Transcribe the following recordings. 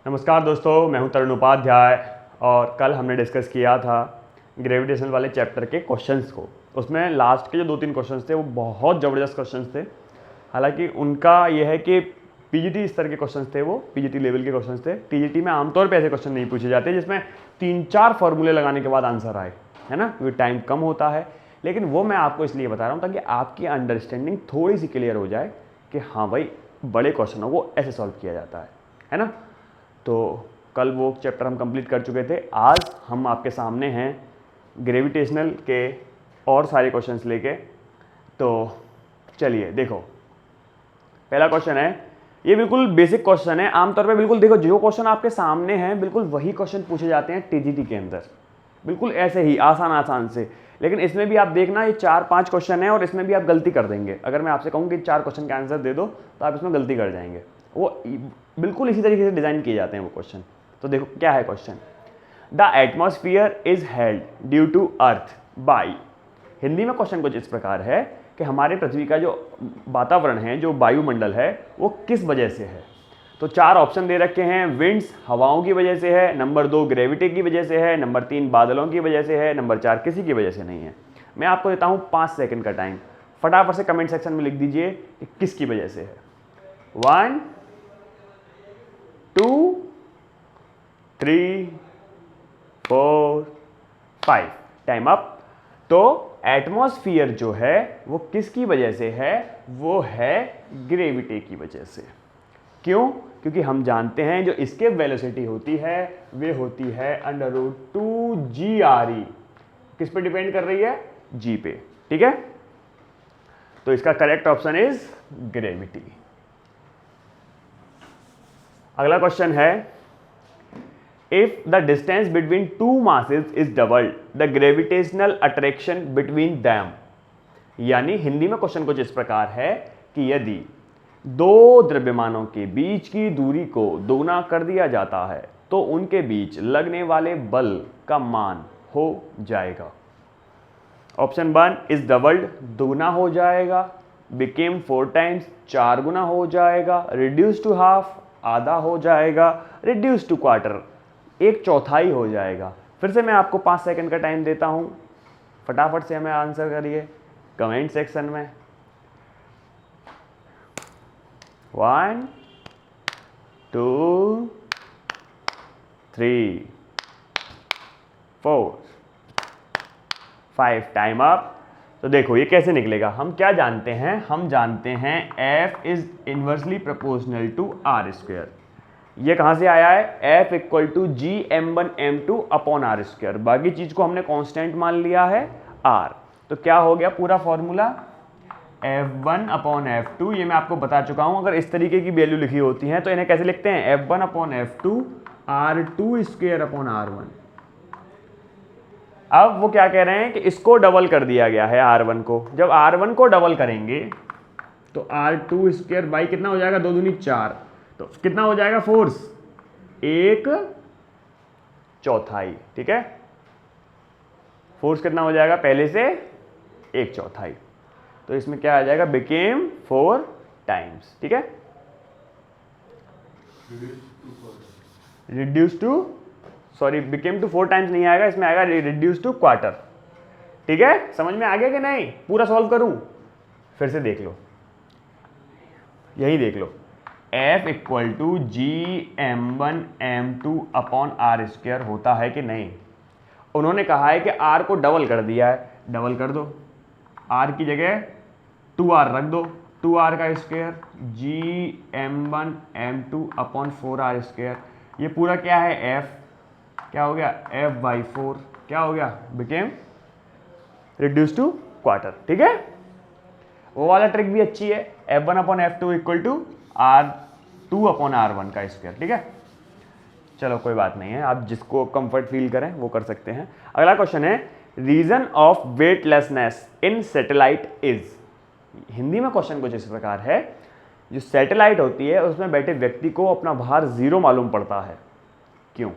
नमस्कार दोस्तों, मैं हूं तरुण उपाध्याय और कल हमने डिस्कस किया था ग्रेविटेशन वाले चैप्टर के क्वेश्चंस को। उसमें लास्ट के जो 2-3 क्वेश्चंस थे वो बहुत ज़बरदस्त क्वेश्चंस थे। हालांकि उनका ये है कि पीजीटी स्तर के क्वेश्चंस थे, वो पीजीटी लेवल के क्वेश्चंस थे। टीजीटी में आमतौर पे ऐसे क्वेश्चन नहीं पूछे जाते जिसमें 3-4 फॉर्मूले लगाने के बाद आंसर आए, है ना, क्योंकि टाइम कम होता है। लेकिन वो मैं आपको इसलिए बता रहा हूँ ताकि आपकी अंडरस्टैंडिंग थोड़ी सी क्लियर हो जाए कि हाँ भाई, बड़े क्वेश्चनों को ऐसे सॉल्व किया जाता है ना। तो कल वो चैप्टर हम कंप्लीट कर चुके थे। आज हम आपके सामने हैं ग्रेविटेशनल के और सारे क्वेश्चंस लेके। तो चलिए देखो, पहला क्वेश्चन है, ये बिल्कुल बेसिक क्वेश्चन है। आमतौर पे बिल्कुल देखो, जो क्वेश्चन आपके सामने हैं बिल्कुल वही क्वेश्चन पूछे जाते हैं टीजीटी के अंदर, बिल्कुल ऐसे ही आसान से। लेकिन इसमें भी आप देखना, ये 4-5 क्वेश्चन है और इसमें भी आप गलती कर देंगे। अगर मैं आपसे कहूँ कि 4 क्वेश्चन का आंसर दे दो तो आप इसमें गलती कर जाएंगे। वो बिल्कुल इसी तरीके से डिज़ाइन किए जाते हैं वो क्वेश्चन। तो देखो क्या है question, the atmosphere is held due to earth by. Hindi में क्वेश्चन कुछ इस प्रकार है कि हमारे पृथ्वी का जो वातावरण है, जो वायुमंडल है, वो किस वजह से है। तो 4 ऑप्शन दे रखे हैं। विंड्स, हवाओं की वजह से है, नंबर 2 ग्रेविटी की वजह से है, नंबर 3 बादलों की वजह से है, नंबर 4 किसी की वजह से नहीं है। मैं आपको देता हूँ 5 सेकंड का टाइम, फटाफट से कमेंट सेक्शन में लिख दीजिए कि किसकी वजह से है। 1 2 3 4 5, टाइम अप। तो एटमॉस्फेयर जो है वो किसकी वजह से है, वो है ग्रेविटी की वजह से। क्यों? क्योंकि हम जानते हैं जो इसके वेलोसिटी होती है वे होती है √2GRE। किस पे डिपेंड कर रही है? जी पे, ठीक है। तो इसका करेक्ट ऑप्शन इज ग्रेविटी। अगला क्वेश्चन है, if the distance between 2 masses is doubled the gravitational attraction between them. यानी हिंदी में क्वेश्चन कुछ इस प्रकार है कि यदि 2 द्रव्यमानों के बीच की दूरी को दोगुना कर दिया जाता है तो उनके बीच लगने वाले बल का मान हो जाएगा। ऑप्शन 1 इज डबल्ड, दोगुना हो जाएगा, बिकेम 4 टाइम्स, 4 गुना हो जाएगा, रिड्यूस टू हाफ, आधा हो जाएगा, रिड्यूस टू क्वार्टर, 1/4 हो जाएगा। फिर से मैं आपको 5 सेकंड का टाइम देता हूं, फटाफट से हमें आंसर करिए कमेंट सेक्शन में। 1 2 3 4 5, टाइम अप। तो देखो ये कैसे निकलेगा, हम क्या जानते हैं, हम जानते हैं F is inversely proportional to R²। ये कहाँ से आया है? F = Gm1m2 upon R²। बाकी चीज को हमने कांस्टेंट मान लिया है R। तो क्या हो गया पूरा फॉर्मूला, F1/F2। ये मैं आपको बता चुका हूं। अगर इस तरीके की वैल्यू लिखी होती है तो इन्हें कैसे लिखते हैं? F1/F2 R2² अब वो क्या कह रहे हैं कि इसको डबल कर दिया गया है R1 को। जब R1 को डबल करेंगे तो R2² बाई कितना हो जाएगा? 2 दूनी 4, तो कितना हो जाएगा फोर्स? 1/4, ठीक है। फोर्स कितना हो जाएगा पहले से? 1/4। तो इसमें क्या आ जाएगा? बिकेम 4 टाइम्स, ठीक है। Reduce to, sorry, became to 4 times नहीं आएगा, इसमें आएगा रिड्यूस टू क्वार्टर, ठीक है। समझ में आ गया कि नहीं? पूरा सॉल्व करूं? फिर से देख लो, यही देख लो, F = Gm1m2 अपॉन R² होता है कि नहीं? उन्होंने कहा है कि R को डबल कर दिया है, डबल कर दो, R की जगह 2R रख दो, 2R का स्क्वायर, Gm1m2 अपॉन 4R²। ये पूरा क्या है? F क्या हो गया? F/4 क्या हो गया? बिकेम रिड्यूस टू क्वार्टर, ठीक है। वो वाला ट्रिक भी अच्छी है, F1/F2 = R2/R1 का स्क्वायर, ठीक है। चलो कोई बात नहीं है, आप जिसको कंफर्ट फील करें वो कर सकते हैं। अगला क्वेश्चन है, reason of weightlessness in satellite is. Hindi में क्वेश्चन कुछ इस प्रकार है, जो सैटेलाइट होती है उसमें बैठे व्यक्ति को अपना भार 0 मालूम पड़ता है, क्यों?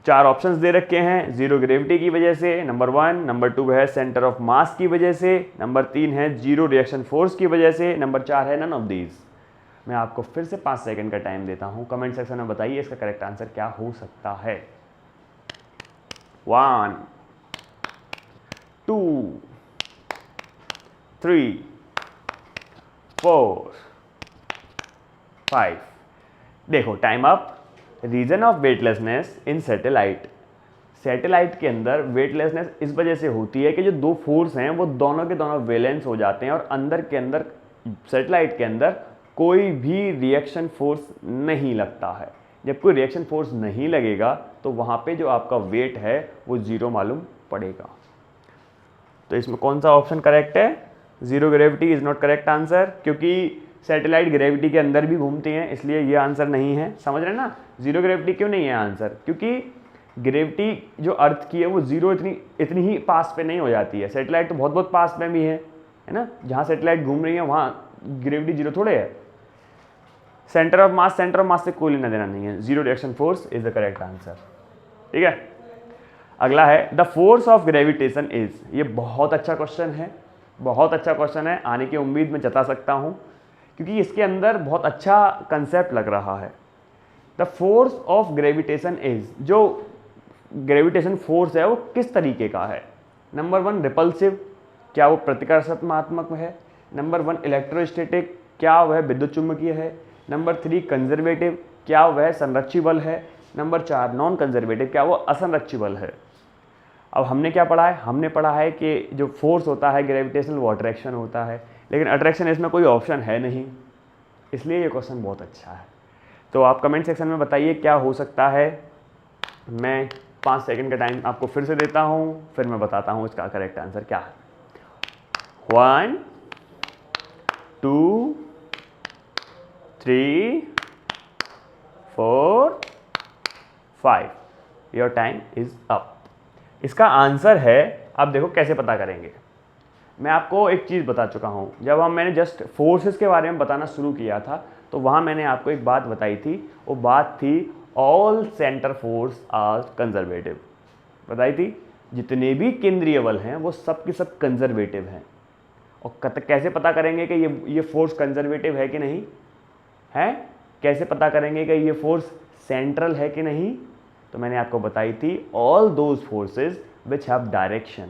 4 ऑप्शंस दे रखे हैं। 0 ग्रेविटी की वजह से, नंबर 1, नंबर 2 है सेंटर ऑफ मास की वजह से, नंबर 3 है 0 रिएक्शन फोर्स की वजह से, नंबर 4 है नन ऑफ दीज। मैं आपको फिर से 5 सेकंड का टाइम देता हूँ, कमेंट सेक्शन में बताइए इसका करेक्ट आंसर क्या हो सकता है। 1 2 3 4 5। देखो time up. Reason of weightlessness in satellite, satellite के अंदर वेटलेसनेस इस वजह से होती है कि जो दो फोर्स हैं वो दोनों के दोनों वैलेंस हो जाते हैं और अंदर के अंदर सैटेलाइट के अंदर कोई भी रिएक्शन फोर्स नहीं लगता है। जब कोई रिएक्शन फोर्स नहीं लगेगा तो वहाँ पे जो आपका वेट है वो ज़ीरो मालूम पड़ेगा। तो इसमें कौन सा ऑप्शन करेक्ट है? Zero gravity is not correct answer, क्योंकि सैटेलाइट ग्रेविटी के अंदर भी घूमती हैं, इसलिए ये आंसर नहीं है। समझ रहे हैं ना? ज़ीरो ग्रेविटी क्यों नहीं है आंसर? क्योंकि ग्रेविटी जो अर्थ की है वो ज़ीरो इतनी ही पास पे नहीं हो जाती है। सैटेलाइट तो बहुत बहुत पास में भी है ना? जहाँ सैटेलाइट घूम रही है वहाँ ग्रेविटी जीरो थोड़े है। सेंटर ऑफ मास से कोई लेना देना नहीं है। Zero reaction force is the correct answer. ठीक है, अगला है the force of gravitation is. ये बहुत अच्छा क्वेश्चन है, बहुत अच्छा क्वेश्चन है, आने की उम्मीद मैं जता सकता हूँ क्योंकि इसके अंदर बहुत अच्छा कंसेप्ट लग रहा है। The force of gravitation is, जो ग्रेविटेशन फोर्स है वो किस तरीके का है? नंबर 1 रिपल्सिव, क्या वो प्रतिकर्षणात्मक है? नंबर 1 इलेक्ट्रोस्टैटिक, क्या वह विद्युत चुम्बकीय है? नंबर 3 कंजर्वेटिव, क्या वह संरक्षी है? नंबर 4 नॉन कंजर्वेटिव, क्या वो असंरक्षी है? अब हमने क्या पढ़ा है? हमने पढ़ा है कि जो फोर्स होता है ग्रेविटेशनल वो अट्रैक्शन होता है, लेकिन अट्रैक्शन इसमें कोई ऑप्शन है नहीं, इसलिए ये क्वेश्चन बहुत अच्छा है। तो आप कमेंट सेक्शन में बताइए क्या हो सकता है। मैं 5 सेकंड का टाइम आपको फिर से देता हूँ, फिर मैं बताता हूँ इसका करेक्ट आंसर क्या है। 1 2 3 4 5। Your time is up. इसका आंसर है, आप देखो कैसे पता करेंगे। मैं आपको एक चीज़ बता चुका हूँ, जब मैंने जस्ट फोर्सेस के बारे में बताना शुरू किया था तो वहाँ मैंने आपको एक बात बताई थी, वो बात थी all centre force are conservative. बताई थी जितने भी केंद्रीय बल हैं वो सब के सब कंजर्वेटिव हैं। और कैसे पता करेंगे कि ये फोर्स कंजर्वेटिव है कि नहीं है? कैसे पता करेंगे कि ये फोर्स सेंट्रल है कि नहीं? तो मैंने आपको बताई थी all those forces which have direction.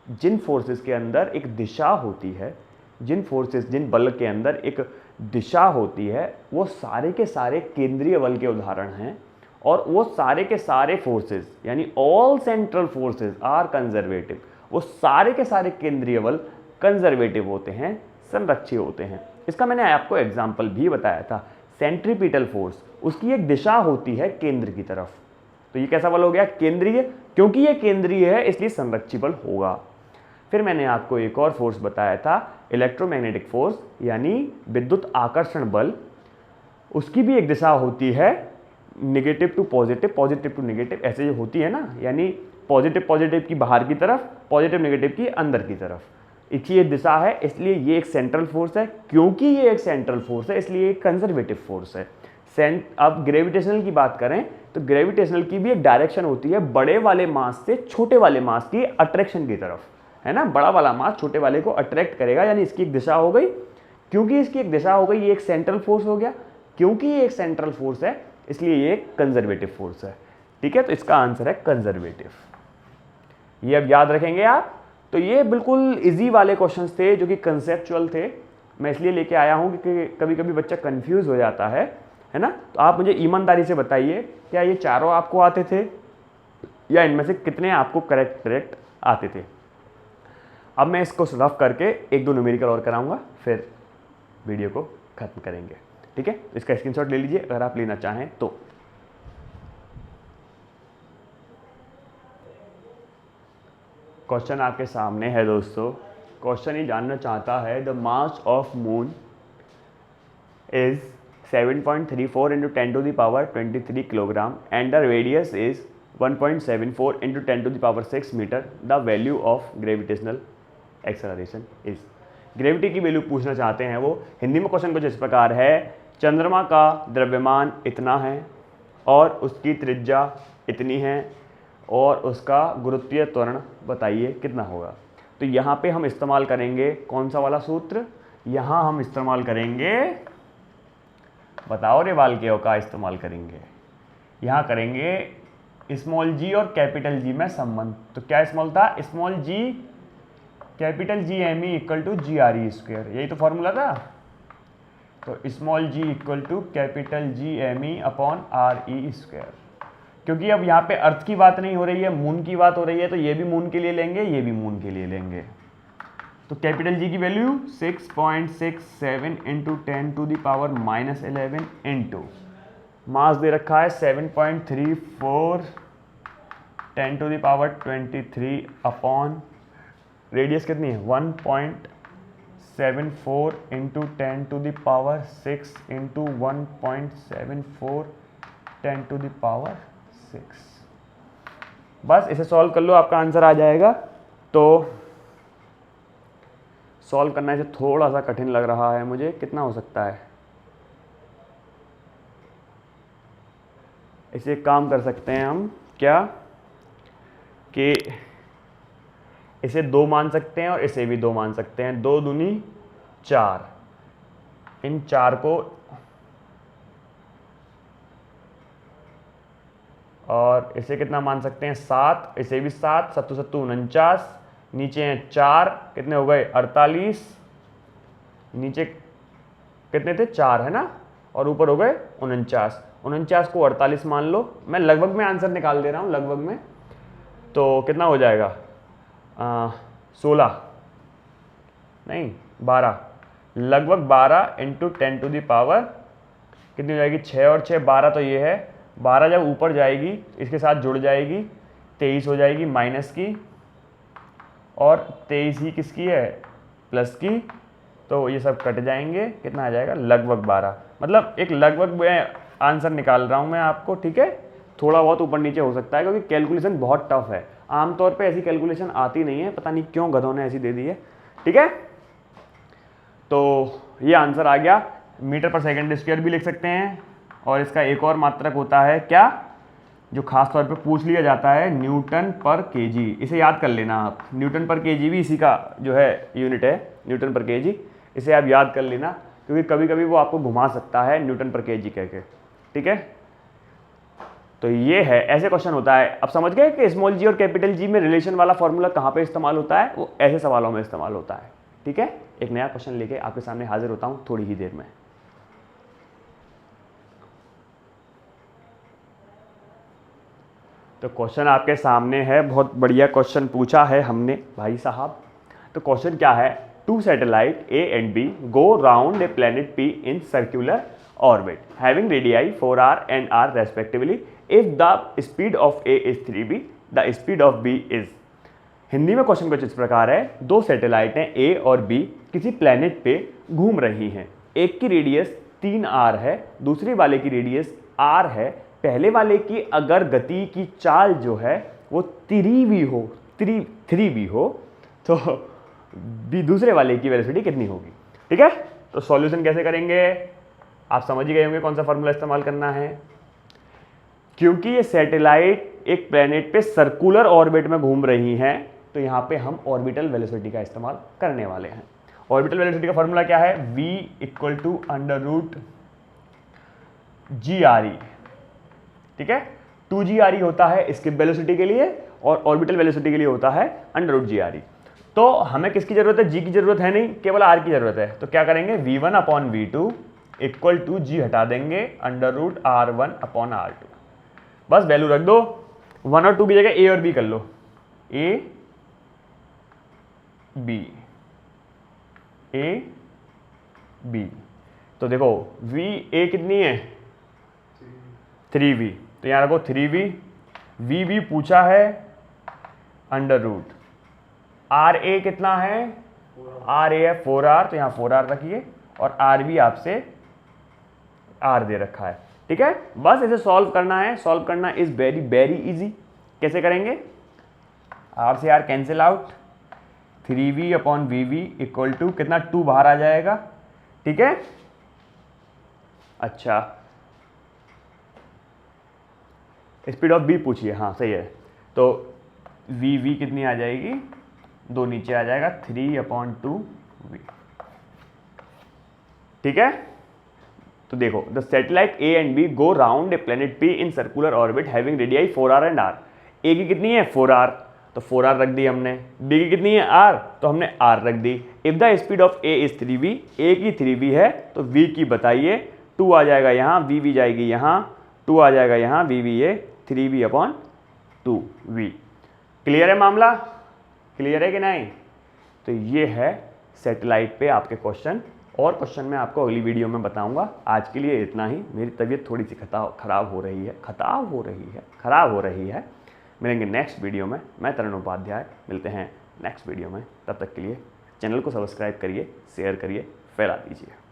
जिन फोर्सेस के अंदर एक दिशा होती है, जिन बल के अंदर एक दिशा होती है, वो सारे के सारे केंद्रीय बल के उदाहरण हैं। और वो सारे के सारे फोर्सेस यानी all central forces are conservative. वो सारे के सारे केंद्रीय बल कंजर्वेटिव होते हैं, संरक्षी होते हैं। इसका मैंने आपको एग्जाम्पल भी बताया था। सेंट्रीपिटल फोर्स, उसकी एक दिशा होती है केंद्र की तरफ, तो ये कैसा बल हो गया? केंद्रीय। क्योंकि ये केंद्रीय है इसलिए संरक्षी बल होगा। फिर मैंने आपको एक और फोर्स बताया था इलेक्ट्रोमैग्नेटिक फोर्स यानी विद्युत आकर्षण बल। उसकी भी एक दिशा होती है negative to positive, positive to negative, ऐसे जो होती है ना, यानी पॉजिटिव की बाहर की तरफ, पॉजिटिव नेगेटिव की अंदर की तरफ। इसकी ये दिशा है, इसलिए ये एक सेंट्रल फोर्स है। क्योंकि ये एक सेंट्रल फोर्स है इसलिए एक कंजर्वेटिव फोर्स है। अब ग्रेविटेशनल की बात करें तो ग्रेविटेशनल की भी एक डायरेक्शन होती है बड़े वाले मास से छोटे वाले मास की अट्रैक्शन की तरफ, है ना? बड़ा वाला मास छोटे वाले को अट्रैक्ट करेगा, यानी इसकी एक दिशा हो गई। क्योंकि इसकी एक दिशा हो गई, ये एक सेंट्रल फोर्स हो गया। क्योंकि ये एक सेंट्रल फोर्स है इसलिए ये एक कंजर्वेटिव फोर्स है। ठीक है, तो इसका आंसर है कंजर्वेटिव। ये अब याद रखेंगे आप। तो ये बिल्कुल इजी वाले क्वेश्चंस थे जो कि कंसेप्चुअल थे। मैं इसलिए लेके आया हूँ क्योंकि कभी कभी बच्चा कंफ्यूज हो जाता है ना? तो आप मुझे ईमानदारी से बताइए क्या ये चारों आपको आते थे या इनमें से कितने आपको करेक्ट आते थे? अब मैं इसको रफ करके 1-2 न्यूमेरिकल और कराऊंगा, फिर वीडियो को खत्म करेंगे। ठीक है, इसका स्क्रीनशॉट ले लीजिए अगर आप लेना चाहें तो। क्वेश्चन आपके सामने है दोस्तों। क्वेश्चन ये जानना चाहता है the mass of moon is 7.34 into 10 to the power 23 kilogram and the radius is 1.74 into 10 to the power 6 metre. The value of gravitational acceleration is. Gravity की वैल्यू पूछना चाहते हैं वो। हिंदी में क्वेश्चन कुछ इस प्रकार है, चंद्रमा का द्रव्यमान इतना है और उसकी त्रिज्या इतनी है और उसका गुरुत्वीय त्वरण बताइए कितना होगा। तो यहाँ पे हम इस्तेमाल करेंगे कौन सा वाला सूत्र? यहाँ हम इस्तेमाल करेंगे बताओ रेवाल्केयो का इस्तेमाल करेंगे। यहाँ करेंगे स्मॉल जी और कैपिटल जी में संबंध। तो क्या स्मॉल था, small G capital G M E equal to G R E square, यही तो फॉर्मूला था। तो small G equal to capital G M E upon R E square. क्योंकि अब यहाँ पे अर्थ की बात नहीं हो रही है, मून की बात हो रही है, तो ये भी मून के लिए लेंगे, ये भी मून के लिए लेंगे। तो कैपिटल जी की वैल्यू 6.67 इंटू 10⁻⁻11 इंटू मास दे रखा है 7.34 10⁻23 अपॉन रेडियस कितनी है 1.74 इंटू 10⁻6 इंटू 1.74 10⁻6। बस इसे सॉल्व कर लो, आपका आंसर आ जाएगा। तो सॉल्व करना इसे थोड़ा सा कठिन लग रहा है मुझे, कितना हो सकता है, इसे एक काम कर सकते हैं हम, क्या कि इसे 2 मान सकते हैं और इसे भी 2 मान सकते हैं। 2 दूनी 4, इन 4 को और इसे कितना मान सकते हैं 7, इसे भी 7, 7 7 49, नीचे हैं 4, कितने हो गए 48, नीचे कितने थे 4 है ना, और ऊपर हो गए 49। 49 को 48 मान लो, मैं लगभग में आंसर निकाल दे रहा हूँ, लगभग में। तो कितना हो जाएगा 16 नहीं 12, लगभग 12 इंटू 10⁻, कितनी हो जाएगी 6 और 6 12, तो ये है 12 जब ऊपर जाएगी इसके साथ जुड़ जाएगी 23 हो जाएगी माइनस की, और 23 ही किसकी है प्लस की, तो ये सब कट जाएंगे, कितना आ जाएगा लगभग 12। मतलब एक लगभग में आंसर निकाल रहा हूँ मैं आपको, ठीक है। थोड़ा बहुत ऊपर नीचे हो सकता है क्योंकि कैलकुलेशन बहुत टफ है, आमतौर पे ऐसी कैलकुलेशन आती नहीं है, पता नहीं क्यों गधों ने ऐसी दे दी है, ठीक है। तो ये आंसर आ गया। मीटर पर सेकंड स्क्वायर भी लिख सकते हैं, और इसका एक और मात्रक होता है क्या, जो खास तौर पे पूछ लिया जाता है, न्यूटन पर केजी। इसे याद कर लेना आप, न्यूटन पर केजी भी इसी का जो है यूनिट है, न्यूटन पर केजी, इसे आप याद कर लेना, क्योंकि कभी कभी वो आपको घुमा सकता है न्यूटन पर केजी कह के, ठीक है। तो ये है, ऐसे क्वेश्चन होता है। अब समझ गए कि स्मॉल जी और कैपिटल जी में रिलेशन वाला फॉर्मूला कहाँ पे इस्तेमाल होता है, वो ऐसे सवालों में इस्तेमाल होता है, ठीक है। एक नया क्वेश्चन लेके आपके सामने हाजिर होता हूँ थोड़ी ही देर में। तो क्वेश्चन आपके सामने है, बहुत बढ़िया क्वेश्चन पूछा है हमने भाई साहब। तो क्वेश्चन क्या है, 2 satellite A and B go round a planet P in circular orbit having radii 4r and r respectively. If the speed of A is 3b, the speed of B is। Hindi में question कुछ इस प्रकार है, 2 satellite हैं A और B किसी planet पे घूम रही हैं, एक की रेडियस 3r है, दूसरी वाले की रेडियस r है। पहले वाले की अगर गति की चाल जो है वो 3v हो, 3v हो, तो दूसरे वाले की वेलोसिटी कितनी होगी, ठीक है। तो सॉल्यूशन कैसे करेंगे, आप समझ ही गए होंगे कौन सा फॉर्मूला इस्तेमाल करना है। क्योंकि ये सैटेलाइट एक प्लेनेट पे सर्कुलर ऑर्बिट में घूम रही हैं, तो यहाँ पे हम ऑर्बिटल वेलोसिटी का इस्तेमाल करने वाले हैं। ऑर्बिटल वेलोसिटी का फॉर्मूला क्या है, v इक्वल टू √GRE, ठीक है। 2GRE होता है इसकी वेलोसिटी के लिए, और ऑर्बिटल वेलोसिटी के लिए होता है √GRE। तो हमें किसकी जरूरत है, g की जरूरत है नहीं, केवल r की जरूरत है। तो क्या करेंगे, v1/v2 इक्वल टू g हटा देंगे √r1/r2, बस वैल्यू रख दो। 1 और 2 की जगह a और b कर लो, a b। तो देखो a कितनी है 3v, तो यहाँ रखो 3v, v पूछा है √, RA कितना है, RA है 4r, तो यहाँ 4r रखिए, और RB आपसे r दे रखा है, ठीक है। बस इसे सॉल्व करना है, सॉल्व करना इज वेरी वेरी इजी। कैसे करेंगे, r से r cancel out, 3v/vv equal to कितना 2 बाहर आ जाएगा, ठीक है। अच्छा स्पीड ऑफ b पूछिए, हाँ सही है। तो v कितनी आ जाएगी, 2 नीचे आ जाएगा 3/2v, ठीक है। तो तो देखो, the satellite A and B go round a planet P in circular orbit having radii 4r and r। A की कितनी है 4r, तो 4r रख दी हमने। बी की कितनी है r, तो हमने r रख दी। If the speed of A is 3v, A की 3v है तो v की बताइए। 2 आ जाएगा यहाँ, v जाएगी यहाँ, 2 आ जाएगा यहाँ, v ये 3v/2v। क्लियर है मामला? क्लियर है कि नहीं? तो ये है सैटेलाइट पे आपके क्वेश्चन, और क्वेश्चन मैं आपको अगली वीडियो में बताऊंगा। आज के लिए इतना ही। मेरी तबीयत थोड़ी सी खराब हो रही है। मिलेंगे नेक्स्ट वीडियो में। मैं तरुण उपाध्याय, मिलते हैं नेक्स्ट वीडियो में। तब तक के लिए चैनल को सब्सक्राइब करिए, शेयर करिए, फैला दीजिए।